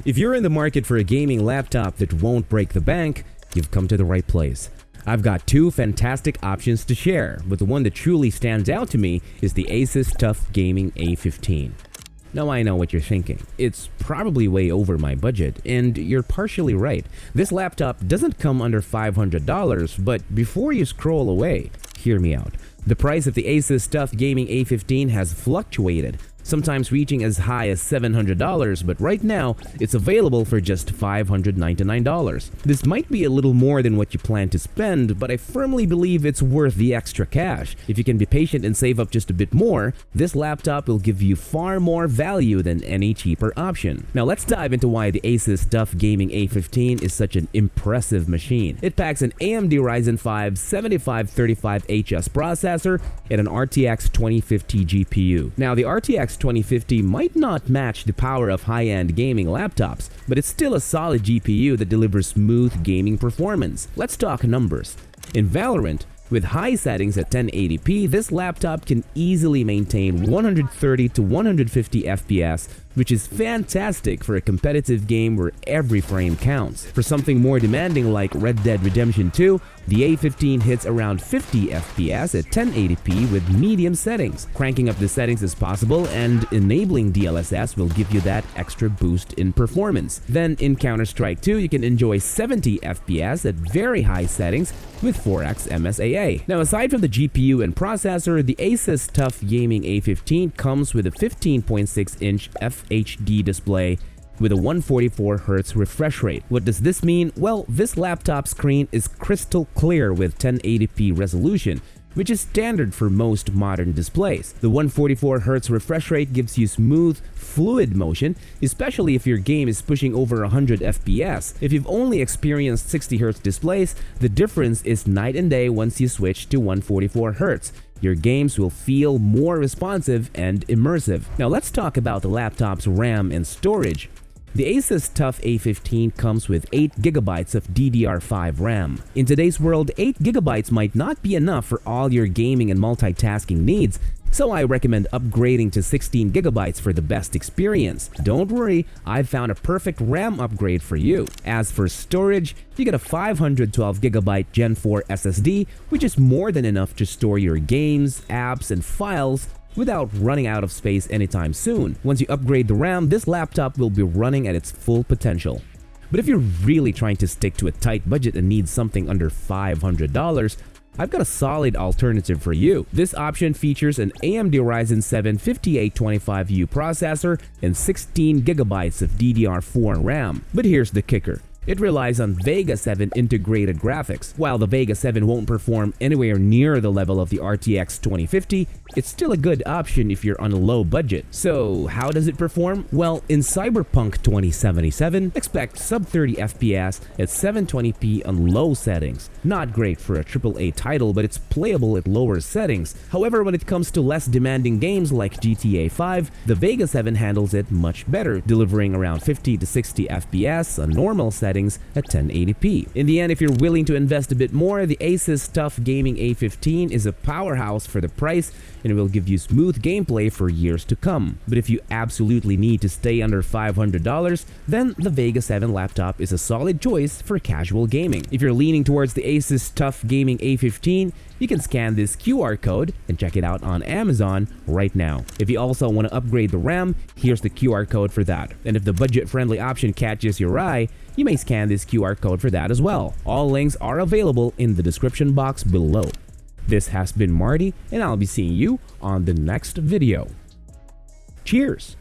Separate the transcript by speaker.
Speaker 1: If you're in the market for a gaming laptop that won't break the bank, you've come to the right place. I've got two fantastic options to share, but the one that truly stands out to me is the ASUS TUF Gaming A15. Now I know what you're thinking. It's probably way over my budget, and you're partially right. This laptop doesn't come under $500, but before you scroll away, hear me out. The price of the ASUS TUF Gaming A15 has fluctuated, sometimes reaching as high as $700, but right now, it's available for just $599. This might be a little more than what you plan to spend, but I firmly believe it's worth the extra cash. If you can be patient and save up just a bit more, this laptop will give you far more value than any cheaper option. Now let's dive into why the ASUS TUF Gaming A15 is such an impressive machine. It packs an AMD Ryzen 5 7535HS processor and an RTX 2050 GPU. Now the RTX 2050 might not match the power of high-end gaming laptops, but it's still a solid GPU that delivers smooth gaming performance. Let's talk numbers. In Valorant, with high settings at 1080p, this laptop can easily maintain 130 to 150 FPS, which is fantastic for a competitive game where every frame counts. For something more demanding like Red Dead Redemption 2, the A15 hits around 50 FPS at 1080p with medium settings. Cranking up the settings is possible, and enabling DLSS will give you that extra boost in performance. Then in Counter-Strike 2, you can enjoy 70 FPS at very high settings with 4x MSAA. Now aside from the GPU and processor, the ASUS TUF Gaming A15 comes with a 15.6-inch FHD display with a 144Hz refresh rate. What does this mean? Well, this laptop screen is crystal clear with 1080p resolution, which is standard for most modern displays. The 144Hz refresh rate gives you smooth, fluid motion, especially if your game is pushing over 100 FPS. If you've only experienced 60Hz displays, the difference is night and day once you switch to 144Hz. Your games will feel more responsive and immersive. Now let's talk about the laptop's RAM and storage. The ASUS TUF A15 comes with 8GB of DDR5 RAM. In today's world, 8GB might not be enough for all your gaming and multitasking needs, so I recommend upgrading to 16GB for the best experience. Don't worry, I've found a perfect RAM upgrade for you. As for storage, you get a 512GB Gen 4 SSD, which is more than enough to store your games, apps, and files without running out of space anytime soon. Once you upgrade the RAM, this laptop will be running at its full potential. But if you're really trying to stick to a tight budget and need something under $500, I've got a solid alternative for you. This option features an AMD Ryzen 7 5825U processor and 16GB of DDR4 RAM. But here's the kicker. It relies on Vega 7 integrated graphics. While the Vega 7 won't perform anywhere near the level of the RTX 2050, it's still a good option if you're on a low budget. So how does it perform? Well, in Cyberpunk 2077, expect sub 30 FPS at 720p on low settings. Not great for a AAA title, but it's playable at lower settings. However, when it comes to less demanding games like GTA 5, the Vega 7 handles it much better, delivering around 50 to 60 FPS on normal settings at 1080p. In the end, if you're willing to invest a bit more, the ASUS TUF Gaming A15 is a powerhouse for the price, and it will give you smooth gameplay for years to come. But if you absolutely need to stay under $500, then the Vega 7 laptop is a solid choice for casual gaming. If you're leaning towards the ASUS TUF Gaming A15, you can scan this QR code and check it out on Amazon right now. If you also want to upgrade the RAM, here's the QR code for that. And if the budget-friendly option catches your eye, you may scan this QR code for that as well. All links are available in the description box below. This has been Marty, and I'll be seeing you on the next video. Cheers!